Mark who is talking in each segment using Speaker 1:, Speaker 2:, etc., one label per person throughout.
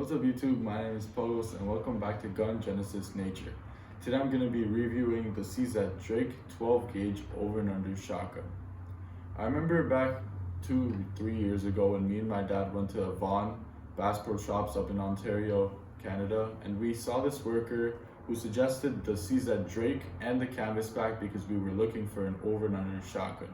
Speaker 1: What's up YouTube, my name is Pogos and welcome back to Gun Genesis Nature. Today I'm going to be reviewing the CZ Drake 12 gauge over and under shotgun. I remember back 2-3 years ago when me and my dad went to Vaughan Bass Pro Shops up in Ontario, Canada, and we saw this worker who suggested the CZ Drake and the canvasback because we were looking for an over and under shotgun.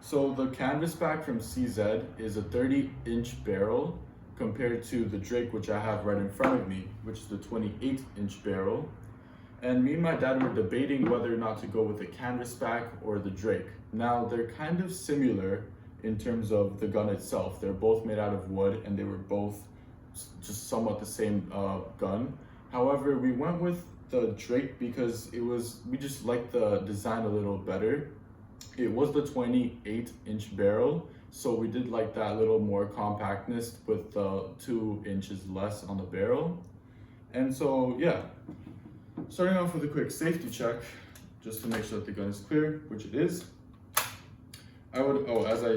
Speaker 1: So the canvasback from CZ is a 30-inch barrel compared to the Drake, which I have right in front of me, which is the 28-inch barrel. And me and my dad were debating whether or not to go with the canvasback or the Drake. Now, they're kind of similar in terms of the gun itself. They're both made out of wood and they were both just somewhat the same gun. However, we went with the Drake because we just liked the design a little better. It was the 28-inch barrel, so we did like that little more compactness with 2 inches less on the barrel. And so yeah, starting off with a quick safety check, just to make sure that the gun is clear, which it is. As I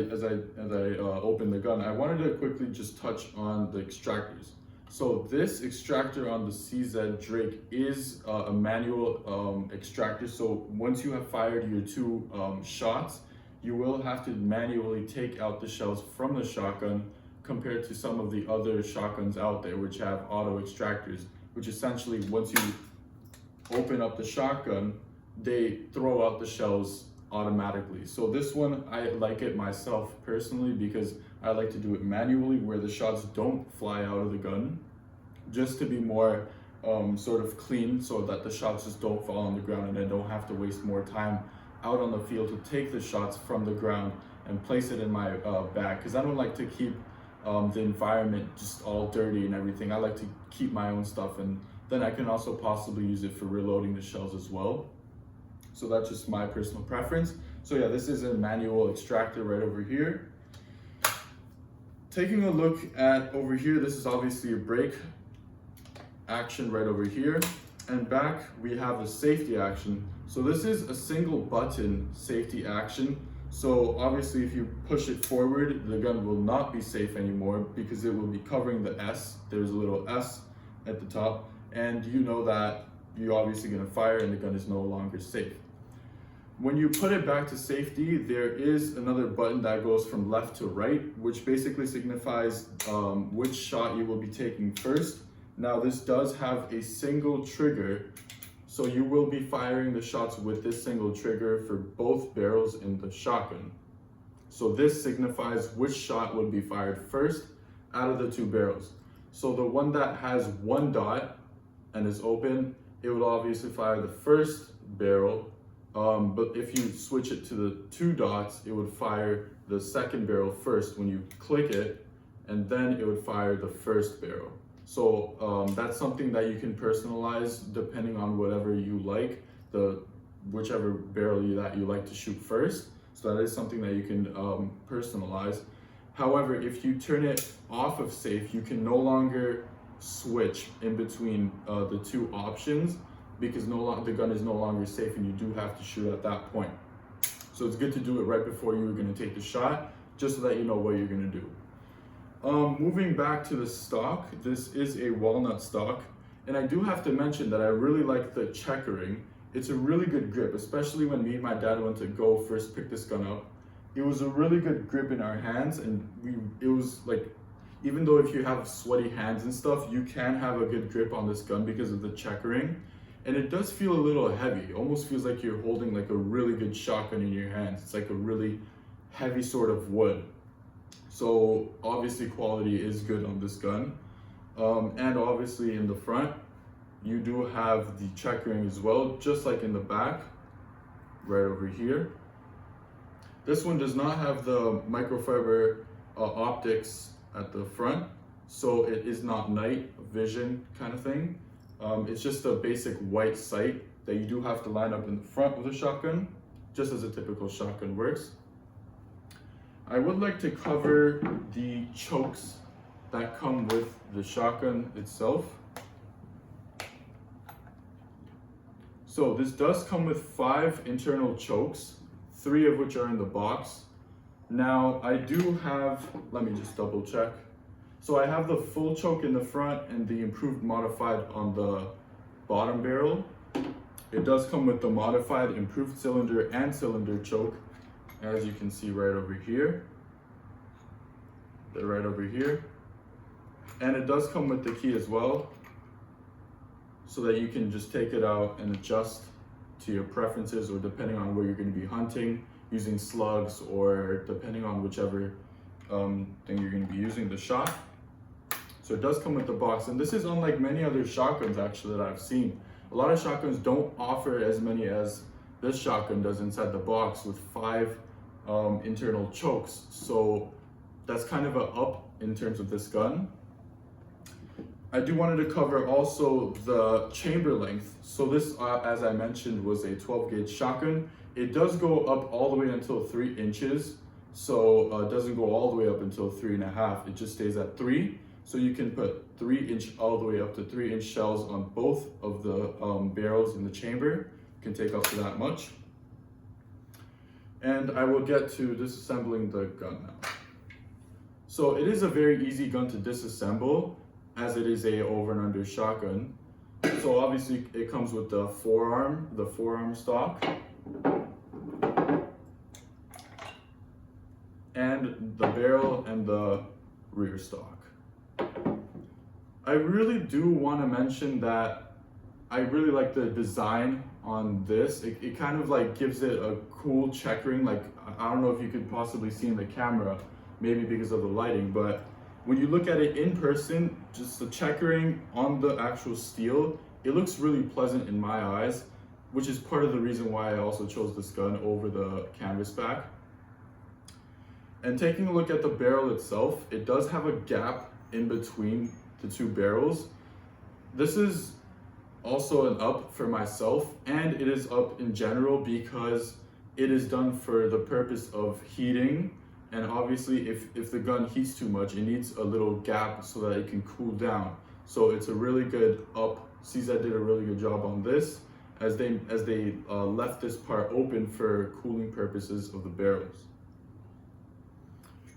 Speaker 1: open the gun, I wanted to quickly just touch on the extractors. So this extractor on the CZ Drake is a manual extractor. So once you have fired your 2 shots, you will have to manually take out the shells from the shotgun compared to some of the other shotguns out there which have auto extractors, which essentially once you open up the shotgun, they throw out the shells automatically. So this one, I like it myself personally because I like to do it manually where the shots don't fly out of the gun, just to be more sort of clean so that the shots just don't fall on the ground and I don't have to waste more time out on the field to take the shots from the ground and place it in my bag, because I don't like to keep the environment just all dirty and everything. I like to keep my own stuff, and then I can also possibly use it for reloading the shells as well. So that's just my personal preference. So yeah, this is a manual extractor right over here. Taking a look at over here, this is obviously a brake action right over here. And back, we have a safety action. So this is a single button safety action. So obviously if you push it forward, the gun will not be safe anymore because it will be covering the S. There's a little S at the top. And you know that you're obviously gonna fire and the gun is no longer safe. When you put it back to safety, there is another button that goes from left to right, which basically signifies which shot you will be taking first. Now this does have a single trigger, so you will be firing the shots with this single trigger for both barrels in the shotgun. So this signifies which shot would be fired first out of the 2 barrels. So the one that has 1 dot and is open, it would obviously fire the first barrel. But if you switch it to the 2 dots, it would fire the second barrel first when you click it, and then it would fire the first barrel. So that's something that you can personalize depending on whatever you like, whichever barrel that you like to shoot first. So that is something that you can personalize. However, if you turn it off of safe, you can no longer switch in between the 2 options because the gun is no longer safe and you do have to shoot at that point. So it's good to do it right before you're going to take the shot, just so that you know what you're going to do. Moving back to the stock, this is a walnut stock, and I do have to mention that I really like the checkering. It's a really good grip, especially when me and my dad went to go first pick this gun up. It was a really good grip in our hands, and it was like, even though if you have sweaty hands and stuff, you can have a good grip on this gun because of the checkering. And it does feel a little heavy. It almost feels like you're holding like a really good shotgun in your hands. It's like a really heavy sort of wood. So obviously quality is good on this gun. And obviously in the front, you do have the checkering as well, just like in the back, right over here. This one does not have the microfiber optics at the front, so it is not night vision kind of thing. It's just a basic white sight that you do have to line up in the front with a shotgun, just as a typical shotgun works. I would like to cover the chokes that come with the shotgun itself. So this does come with 5 internal chokes, 3 of which are in the box. Now I do have, let me just double check. So I have the full choke in the front and the improved modified on the bottom barrel. It does come with the modified improved cylinder and cylinder choke, as you can see right over here. They're right over here. And it does come with the key as well, so that you can just take it out and adjust to your preferences, or depending on where you're going to be hunting, using slugs, or depending on whichever thing you're going to be using, the shot. So it does come with the box, and this is unlike many other shotguns actually that I've seen. A lot of shotguns don't offer as many as this shotgun does inside the box, with 5 internal chokes. So that's kind of an up in terms of this gun. I do wanted to cover also the chamber length. So this, as I mentioned, was a 12 gauge shotgun. It does go up all the way until 3 inches. So it doesn't go all the way up until 3.5. It just stays at 3. So you can put 3-inch all the way up to 3-inch shells on both of the barrels in the chamber. You can take up to that much. And I will get to disassembling the gun now. So it is a very easy gun to disassemble, as it is a over and under shotgun. So obviously it comes with the forearm stock, and the barrel and the rear stock. I really do want to mention that I really like the design on this. It kind of like gives it a cool checkering. Like, I don't know if you could possibly see in the camera, maybe because of the lighting, but when you look at it in person, just the checkering on the actual steel, it looks really pleasant in my eyes, which is part of the reason why I also chose this gun over the canvas back. And taking a look at the barrel itself, it does have a gap in between the 2 barrels. This is also an up for myself, and it is up in general because it is done for the purpose of heating. And obviously if the gun heats too much, it needs a little gap so that it can cool down. So it's a really good up. CZ did a really good job on this, as they left this part open for cooling purposes of the barrels.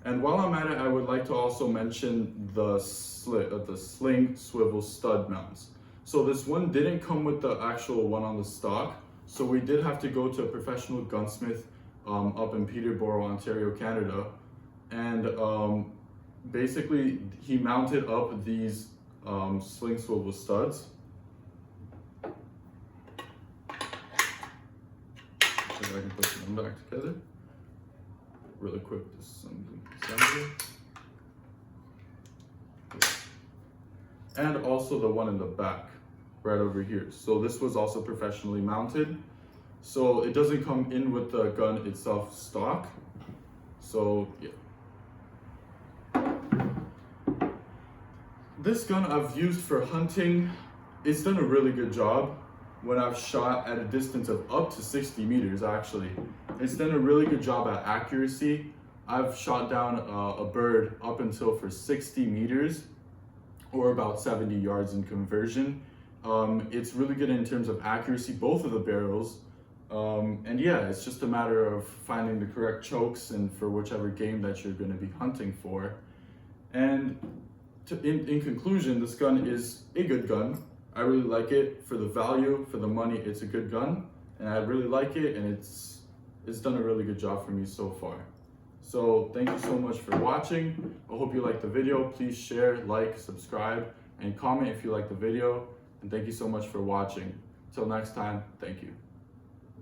Speaker 1: And while I'm at it, I would like to also mention the sling swivel stud mounts. So this one didn't come with the actual one on the stock, so we did have to go to a professional gunsmith up in Peterborough, Ontario, Canada, and basically he mounted up these sling swivel studs. See if I can put them back together. Really quick assembly. And also the one in the back, right over here. So this was also professionally mounted. So it doesn't come in with the gun itself stock. So yeah. This gun I've used for hunting. It's done a really good job when I've shot at a distance of up to 60 meters actually. It's done a really good job at accuracy. I've shot down a bird up until for 60 meters or about 70 yards in conversion. It's really good in terms of accuracy, both of the barrels. And yeah, it's just a matter of finding the correct chokes and for whichever game that you're going to be hunting for. And in conclusion, this gun is a good gun. I really like it. For the value, for the money, it's a good gun, and I really like it, and it's done a really good job for me so far. So thank you so much for watching. I hope you liked the video. Please share, like, subscribe, and comment if you like the video. And thank you so much for watching. Till next time, thank you.